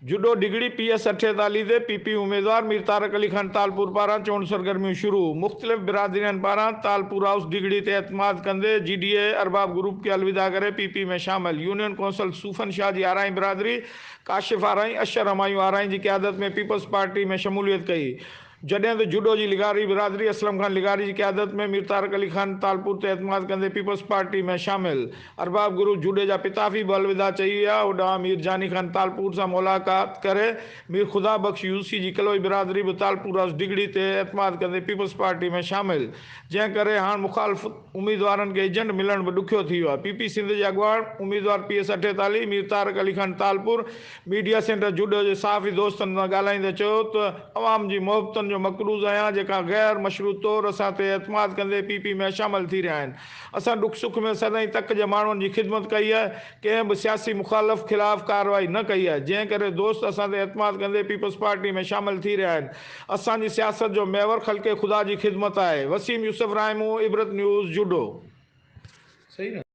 जुडो डिगड़ी PS 48 दे PP उम्मीदवार मीर तारक अली खान तालपुर पारा चोण सरगर्मियों शुरू। मुख्तलिफ बिरादरियन पारा तालपुर हाउस डिगड़ी ते एतमाद कंदे GDA अरबाब ग्रुप के अलविदा करे PP में शामिल। यूनियन कौंसल सूफन शाह जी आराई बिरादरी काशिफ आराई अशर हमायूं आराई की क्यादत में पीपल्स पार्टी में शमूलियत कई। जडें तो जुडो जी लिगारी बिरादरी असलम खान लिगारी की क्यादत में मीर तारक अली खान तालपुर ते एतमाद कंदे पीपल्स पार्टी में शामिल। अरबाब गुरु जुडे जा पिताफी भी अलविदा चई विया। उॾां मीर जानी खान तालपुर से मुलाकात करे मीर खुदा बख्श यूसी जी कलोई बिरादरी भी तालपुर हाउस डिगड़ी ते एतमाद कंदे पीपल्स पार्टी में शामिल। जै करे हाँ मुखालफ उम्मीदवार के एजेंट मिलन भी ॾुखियो थी वियो आहे। PP सिंध जे अॻुवाण उम्मीदवार PS 48 Mir Tariq Ali Khan Talpur media centre जुडो जे साफ़ी दोस्तन सां ॻाल्हाईंदे चयो त अवाम जी मोहब्बतन जो मक़रूज़ आहियां जेका गैर मशरू तौर असां ते एतमाद कंदे PP में शामिल थी रहिया आहिनि। असां दुख सुख में सदाईं तक जे माण्हुनि जी ख़िदमत कई है, कंहिं भी सियासी मुखालफ खिलाफ कार्रवाई न कई है। जै करे दोस्त असां ते एतमाद कंदे पीपल्स पार्टी में शामिल थी रहिया आहिनि। असांजी सियासत जो महवर ख़ल्क़े खुदा जी ख़िदमत है। वसीम यूसुफ रायमू, इबरत न्यूज़ जुडो। सही ना।